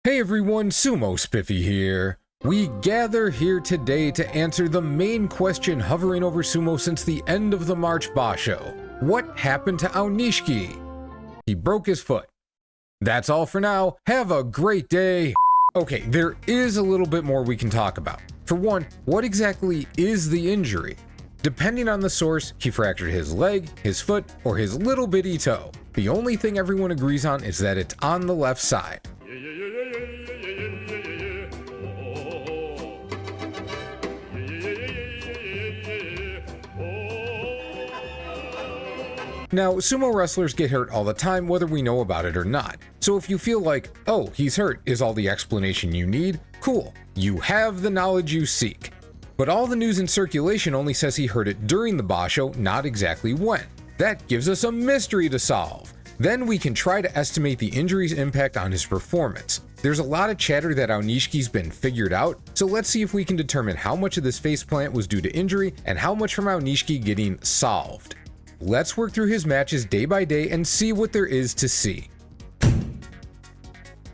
Hey everyone, Sumo Spiffy here. We gather here today to answer the main question hovering over Sumo since the end of the March Basho. What happened to Aonishiki? He broke his foot. That's all for now. Have a great day. Okay, there is a little bit more we can talk about. For one, what exactly is the injury? Depending on the source, he fractured his leg, his foot, or his little bitty toe. The only thing everyone agrees on is that it's on the left side. Now, sumo wrestlers get hurt all the time whether we know about it or not. So if you feel like, oh, he's hurt is all the explanation you need, cool, you have the knowledge you seek. But all the news in circulation only says he hurt it during the basho, not exactly when. That gives us a mystery to solve. Then we can try to estimate the injury's impact on his performance. There's a lot of chatter that Aonishiki's been figured out, so let's see if we can determine how much of this faceplant was due to injury and how much from Aonishiki getting solved. Let's work through his matches day by day and see what there is to see.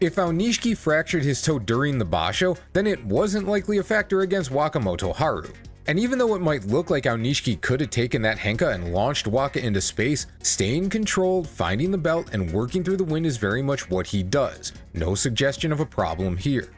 If Aonishiki fractured his toe during the basho, then it wasn't likely a factor against Wakamoto Haru. And even though it might look like Aonishiki could have taken that henka and launched Waka into space, staying controlled, finding the belt, and working through the wind is very much what he does. No suggestion of a problem here.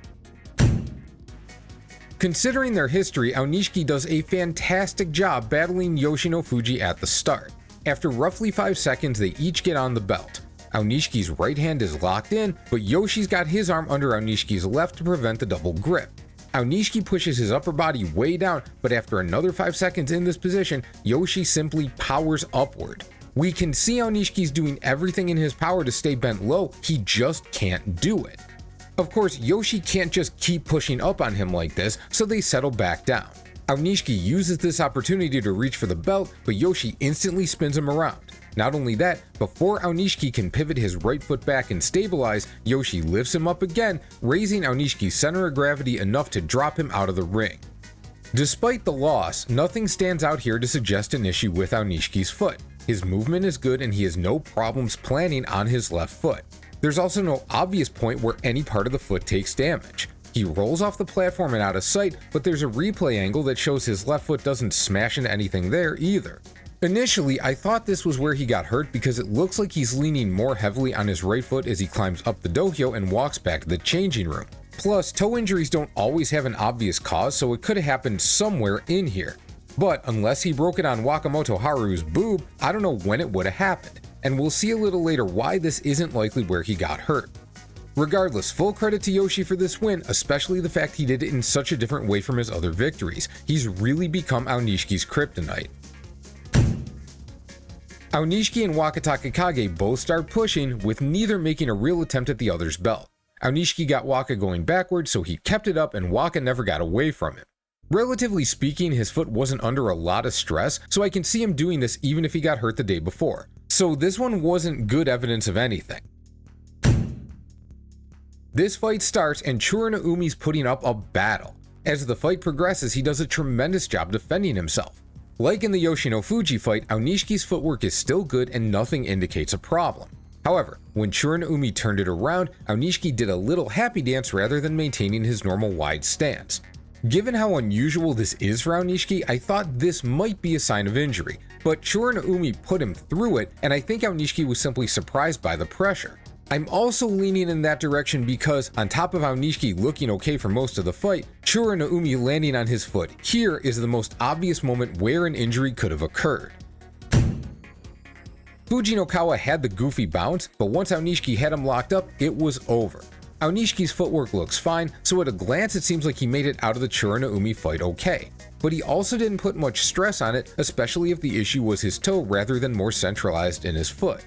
Considering their history, Aonishiki does a fantastic job battling Yoshinofuji at the start. After roughly 5 seconds, they each get on the belt. Aonishiki's right hand is locked in, but Yoshi's got his arm under Aonishiki's left to prevent the double grip. Aonishiki pushes his upper body way down, but after another 5 seconds in this position, Yoshi simply powers upward. We can see Aonishiki's doing everything in his power to stay bent low, he just can't do it. Of course, Yoshi can't just keep pushing up on him like this, so they settle back down. Aonishiki uses this opportunity to reach for the belt, but Yoshi instantly spins him around. Not only that, before Aonishiki can pivot his right foot back and stabilize, Yoshi lifts him up again, raising Aonishiki's center of gravity enough to drop him out of the ring. Despite the loss, nothing stands out here to suggest an issue with Aonishiki's foot. His movement is good and he has no problems planting on his left foot. There's also no obvious point where any part of the foot takes damage. He rolls off the platform and out of sight, but there's a replay angle that shows his left foot doesn't smash into anything there either. Initially, I thought this was where he got hurt because it looks like he's leaning more heavily on his right foot as he climbs up the dohyo and walks back to the changing room. Plus, toe injuries don't always have an obvious cause, so it could have happened somewhere in here. But unless he broke it on Wakamoto Haru's boob, I don't know when it would have happened. And we'll see a little later why this isn't likely where he got hurt. Regardless, full credit to Yoshi for this win, especially the fact he did it in such a different way from his other victories. He's really become Aonishiki's kryptonite. Aonishiki and Wakataka Kage both start pushing, with neither making a real attempt at the other's belt. Aonishiki got Waka going backwards, so he kept it up and Waka never got away from him. Relatively speaking, his foot wasn't under a lot of stress, so I can see him doing this even if he got hurt the day before. So this one wasn't good evidence of anything. This fight starts and Churinaumi's putting up a battle. As the fight progresses, he does a tremendous job defending himself. Like in the Yoshinofuji fight, Aonishiki's footwork is still good and nothing indicates a problem. However, when Churinaumi turned it around, Aonishiki did a little happy dance rather than maintaining his normal wide stance. Given how unusual this is for Aonishiki, I thought this might be a sign of injury, but Churinaumi put him through it, and I think Aonishiki was simply surprised by the pressure. I'm also leaning in that direction because, on top of Aonishiki looking okay for most of the fight, Churinaumi landing on his foot here is the most obvious moment where an injury could have occurred. Fujinokawa had the goofy bounce, but once Aonishiki had him locked up, it was over. Aonishiki's footwork looks fine, so at a glance it seems like he made it out of the Churinaumi fight okay. But he also didn't put much stress on it, especially if the issue was his toe rather than more centralized in his foot.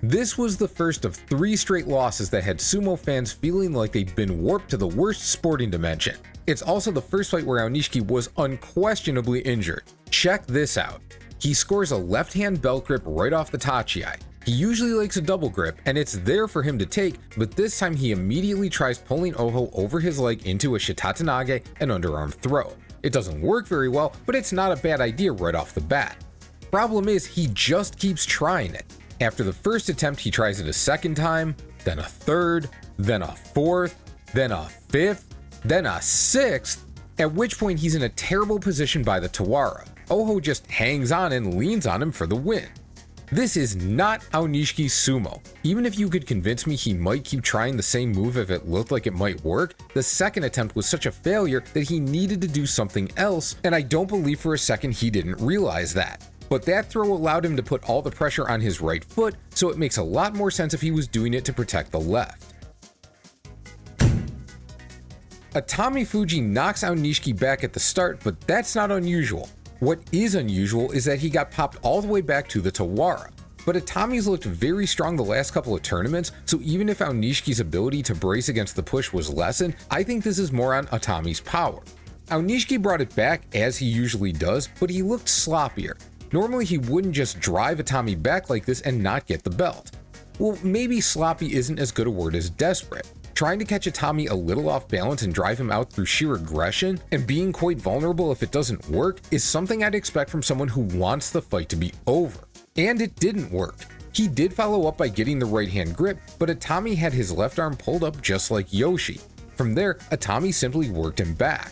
This was the first of 3 straight losses that had sumo fans feeling like they'd been warped to the worst sporting dimension. It's also the first fight where Aonishiki was unquestionably injured. Check this out. He scores a left-hand belt grip right off the tachiai. He usually likes a double grip, and it's there for him to take, but this time he immediately tries pulling Oho over his leg into a shitatanage and underarm throw. It doesn't work very well, but it's not a bad idea right off the bat. Problem is, he just keeps trying it. After the first attempt, he tries it a second time, then a third, then a fourth, then a fifth, then a sixth, at which point he's in a terrible position by the Tawara. Oho just hangs on and leans on him for the win. This is not Aonishiki's sumo. Even if you could convince me he might keep trying the same move if it looked like it might work, the second attempt was such a failure that he needed to do something else, and I don't believe for a second he didn't realize that. But that throw allowed him to put all the pressure on his right foot, so it makes a lot more sense if he was doing it to protect the left. Atami Fuji knocks Aonishiki back at the start, but that's not unusual. What is unusual is that he got popped all the way back to the Tawara. But Atami's looked very strong the last couple of tournaments, so even if Aonishiki's ability to brace against the push was lessened, I think this is more on Atami's power. Aonishiki brought it back as he usually does, but he looked sloppier. Normally he wouldn't just drive Atami back like this and not get the belt. Well, maybe sloppy isn't as good a word as desperate. Trying to catch Atami a little off balance and drive him out through sheer aggression, and being quite vulnerable if it doesn't work, is something I'd expect from someone who wants the fight to be over. And it didn't work. He did follow up by getting the right hand grip, but Atami had his left arm pulled up just like Yoshi. From there, Atami simply worked him back.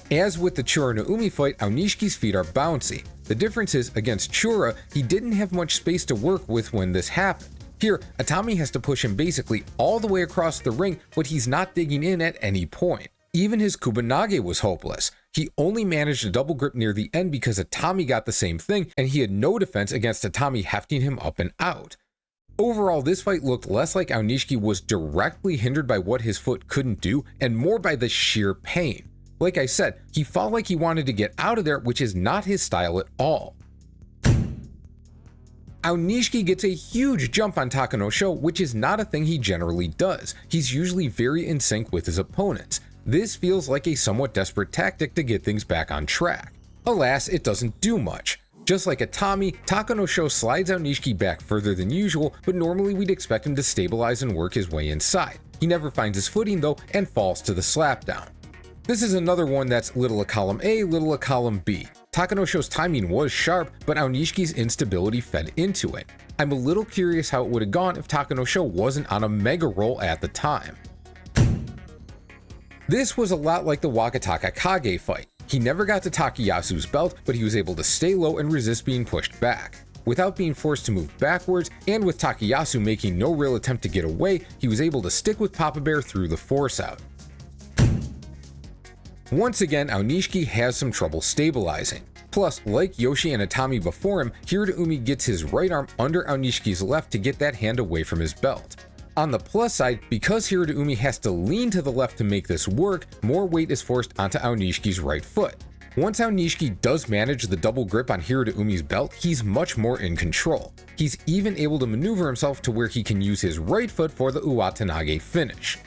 As with the Chura no Umi fight, Aonishiki's feet are bouncy. The difference is, against Chura, he didn't have much space to work with when this happened. Here, Atami has to push him basically all the way across the ring, but he's not digging in at any point. Even his Kubanage was hopeless. He only managed a double grip near the end because Atami got the same thing, and he had no defense against Atami hefting him up and out. Overall, this fight looked less like Aonishiki was directly hindered by what his foot couldn't do, and more by the sheer pain. Like I said, he felt like he wanted to get out of there, which is not his style at all. Aonishiki gets a huge jump on Taka no Sho, which is not a thing he generally does. He's usually very in sync with his opponents. This feels like a somewhat desperate tactic to get things back on track. Alas, it doesn't do much. Just like Atami, Taka no Sho slides Aonishiki back further than usual, but normally we'd expect him to stabilize and work his way inside. He never finds his footing though and falls to the slapdown. This is another one that's little a column A, little a column B. Taka no Sho's timing was sharp, but Aonishiki's instability fed into it. I'm a little curious how it would have gone if Taka no Sho wasn't on a mega roll at the time. This was a lot like the Wakataka Kage fight. He never got to Takayasu's belt, but he was able to stay low and resist being pushed back. Without being forced to move backwards, and with Takayasu making no real attempt to get away, he was able to stick with Papa Bear through the force out. Once again, Aonishiki has some trouble stabilizing. Plus, like Yoshi and Atami before him, Hiraumi gets his right arm under Aonishiki's left to get that hand away from his belt. On the plus side, because Hiraumi has to lean to the left to make this work, more weight is forced onto Aonishiki's right foot. Once Aonishiki does manage the double grip on Hiraumi's belt, he's much more in control. He's even able to maneuver himself to where he can use his right foot for the Uwatenage finish.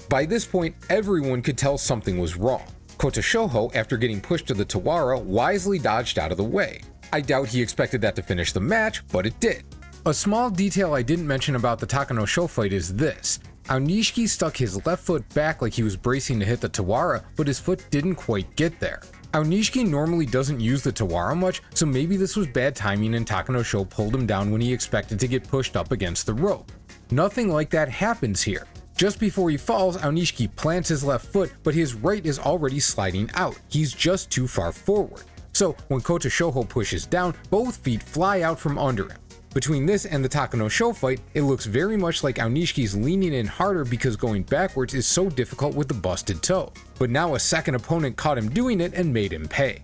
By this point, everyone could tell something was wrong. Kota Shoho, after getting pushed to the Tawara, wisely dodged out of the way. I doubt he expected that to finish the match, but it did. A small detail I didn't mention about the Taka no Sho fight is this. Aonishiki stuck his left foot back like he was bracing to hit the Tawara, but his foot didn't quite get there. Aonishiki normally doesn't use the Tawara much, so maybe this was bad timing and Taka no Sho pulled him down when he expected to get pushed up against the rope. Nothing like that happens here. Just before he falls, Aonishiki plants his left foot, but his right is already sliding out. He's just too far forward. So when Kota Shoho pushes down, both feet fly out from under him. Between this and the Taka no Sho fight, it looks very much like Aonishiki's leaning in harder because going backwards is so difficult with the busted toe. But now a second opponent caught him doing it and made him pay.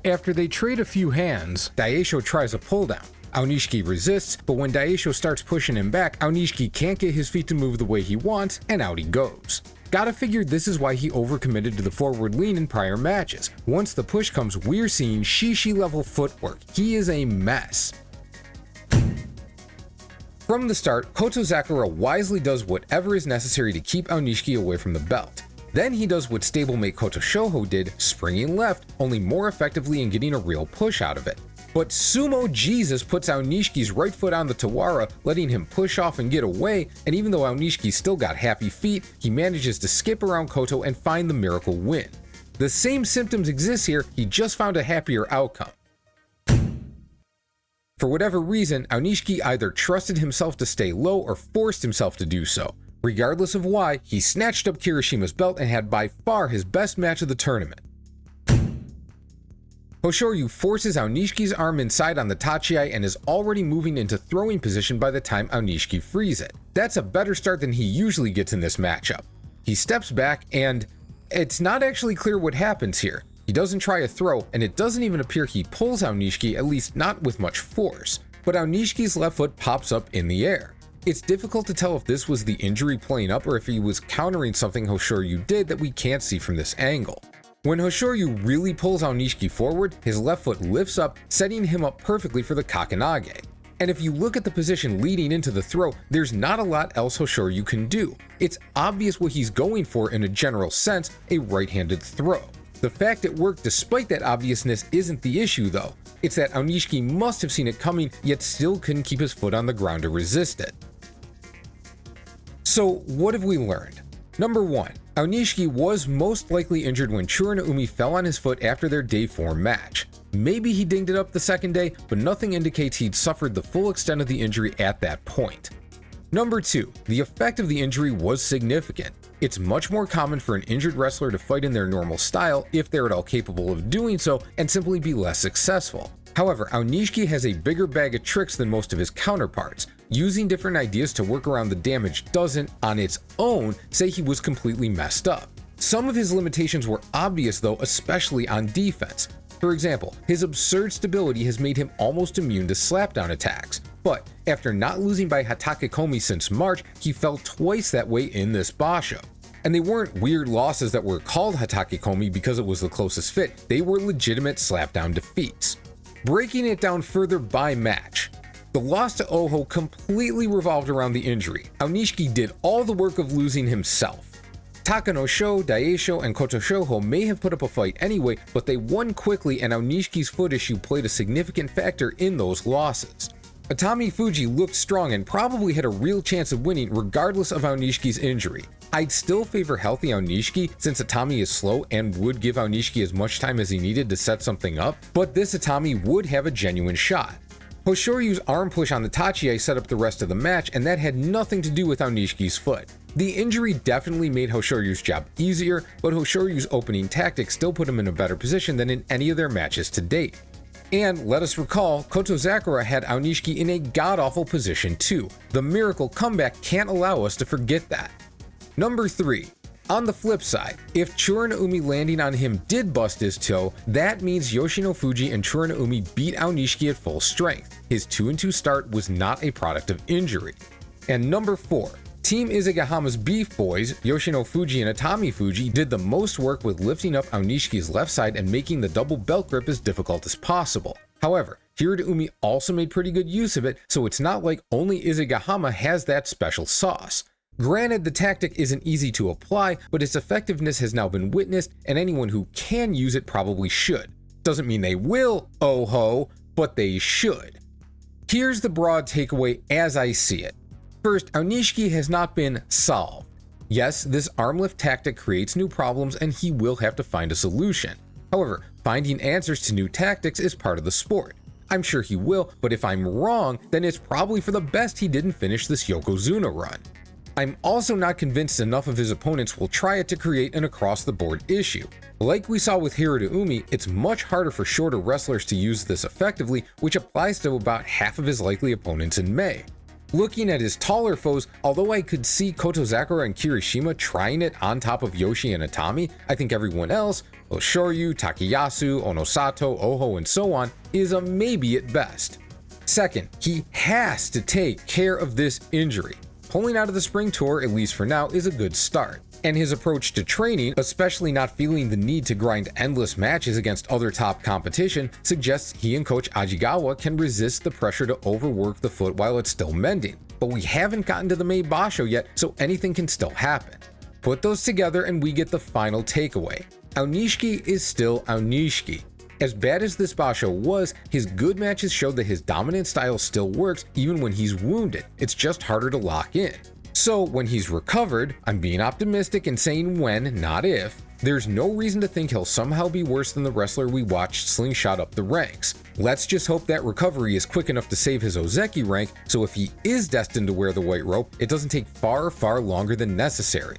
After they trade a few hands, Daisho tries a pull down. Aonishiki resists, but when Daisho starts pushing him back, Aonishiki can't get his feet to move the way he wants, and out he goes. Gotta figure this is why he overcommitted to the forward lean in prior matches. Once the push comes, we're seeing Shishi level footwork. He is a mess. From the start, Koto Sakura wisely does whatever is necessary to keep Aonishiki away from the belt. Then he does what stablemate Kota Shoho did, springing left, only more effectively in getting a real push out of it. But Sumo Jesus puts Aonishiki's right foot on the Tawara, letting him push off and get away, and even though Aonishiki still got happy feet, he manages to skip around Koto and find the miracle win. The same symptoms exist here, he just found a happier outcome. For whatever reason, Aonishiki either trusted himself to stay low or forced himself to do so. Regardless of why, he snatched up Kirishima's belt and had by far his best match of the tournament. Hoshoryu forces Aonishiki's arm inside on the tachiai and is already moving into throwing position by the time Aonishiki frees it. That's a better start than he usually gets in this matchup. He steps back and it's not actually clear what happens here. He doesn't try a throw, and it doesn't even appear he pulls Aonishiki, at least not with much force. But Aonishiki's left foot pops up in the air. It's difficult to tell if this was the injury playing up or if he was countering something Hoshoryu did that we can't see from this angle. When Hoshoryu really pulls Aonishiki forward, his left foot lifts up, setting him up perfectly for the Kakenage. And if you look at the position leading into the throw, there's not a lot else Hoshoryu can do. It's obvious what he's going for in a general sense, a right-handed throw. The fact it worked despite that obviousness isn't the issue though. It's that Aonishiki must have seen it coming, yet still couldn't keep his foot on the ground to resist it. So what have we learned? Number 1, Aonishiki was most likely injured when Churanaumi fell on his foot after their day 4 match. Maybe he dinged it up the second day, but nothing indicates he'd suffered the full extent of the injury at that point. Number 2, the effect of the injury was significant. It's much more common for an injured wrestler to fight in their normal style if they're at all capable of doing so and simply be less successful. However, Aonishiki has a bigger bag of tricks than most of his counterparts. Using different ideas to work around the damage doesn't, on its own, say he was completely messed up. Some of his limitations were obvious though, especially on defense. For example, his absurd stability has made him almost immune to slapdown attacks. But after not losing by Hatakekomi since March, he fell twice that way in this basho. And they weren't weird losses that were called Hatakekomi because it was the closest fit, they were legitimate slapdown defeats. Breaking it down further by match, the loss to Oho completely revolved around the injury. Aonishiki did all the work of losing himself. Takanosho, Daisho, and Kotoshoho may have put up a fight anyway, but they won quickly and Aonishiki's foot issue played a significant factor in those losses. Atami Fuji looked strong and probably had a real chance of winning regardless of Aonishiki's injury. I'd still favor healthy Aonishiki since Atami is slow and would give Aonishiki as much time as he needed to set something up, but this Atami would have a genuine shot. Hoshoryu's arm push on the tachiai set up the rest of the match, and that had nothing to do with Aonishiki's foot. The injury definitely made Hoshoryu's job easier, but Hoshoryu's opening tactics still put him in a better position than in any of their matches to date. And let us recall, Kotozakura had Aonishiki in a god-awful position too. The miracle comeback can't allow us to forget that. Number 3. On the flip side, if Churanaumi landing on him did bust his toe, that means Yoshino Fuji and Churanaumi beat Aonishiki at full strength. His 2-2 start was not a product of injury. And number 4. Team Izegahama's Beef Boys, Yoshino Fuji and Atami Fuji, did the most work with lifting up Aonishiki's left side and making the double belt grip as difficult as possible. However, Hiradaumi also made pretty good use of it, so it's not like only Izegahama has that special sauce. Granted, the tactic isn't easy to apply, but its effectiveness has now been witnessed, and anyone who can use it probably should. Doesn't mean they will, oh ho, but they should. Here's the broad takeaway as I see it. First, Aonishiki has not been solved. Yes, this arm lift tactic creates new problems and he will have to find a solution. However, finding answers to new tactics is part of the sport. I'm sure he will, but if I'm wrong, then it's probably for the best he didn't finish this Yokozuna run. I'm also not convinced enough of his opponents will try it to create an across-the-board issue. Like we saw with Hiradaumi, it's much harder for shorter wrestlers to use this effectively, which applies to about half of his likely opponents in May. Looking at his taller foes, although I could see Kotozakura and Kirishima trying it on top of Yoshi and Atami, I think everyone else, Oshoryu, Takayasu, Onosato, Oho, and so on, is a maybe at best. Second, he has to take care of this injury. Pulling out of the spring tour, at least for now, is a good start. And his approach to training, especially not feeling the need to grind endless matches against other top competition, suggests he and Coach Ajigawa can resist the pressure to overwork the foot while it's still mending. But we haven't gotten to the Mei Basho yet, so anything can still happen. Put those together and we get the final takeaway. Aonishiki is still Aonishiki. As bad as this basho was, his good matches showed that his dominant style still works even when he's wounded. It's just harder to lock in. So when he's recovered, I'm being optimistic and saying when, not if, there's no reason to think he'll somehow be worse than the wrestler we watched slingshot up the ranks. Let's just hope that recovery is quick enough to save his Ozeki rank, so if he is destined to wear the white robe, it doesn't take far longer than necessary.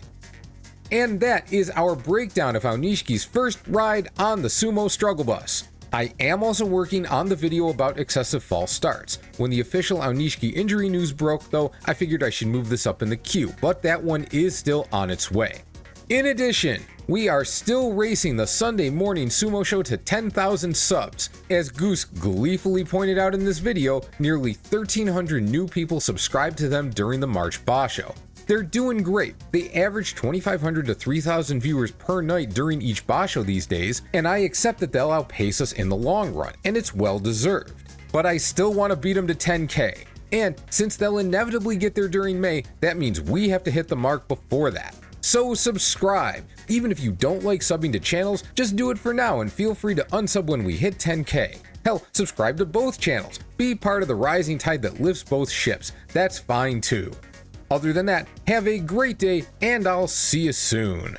And that is our breakdown of Aonishiki's first ride on the Sumo struggle bus. I am also working on the video about excessive false starts. When the official Aonishiki injury news broke though, I figured I should move this up in the queue, but that one is still on its way. In addition, we are still racing the Sunday morning sumo show to 10,000 subs. As Goose gleefully pointed out in this video, nearly 1,300 new people subscribed to them during the March Basho. They're doing great. They average 2,500 to 3,000 viewers per night during each basho these days, and I accept that they'll outpace us in the long run, and it's well deserved. But I still want to beat them to 10K. And since they'll inevitably get there during May, that means we have to hit the mark before that. So subscribe. Even if you don't like subbing to channels, just do it for now and feel free to unsub when we hit 10K. Hell, subscribe to both channels. Be part of the rising tide that lifts both ships. That's fine too. Other than that, have a great day, and I'll see you soon.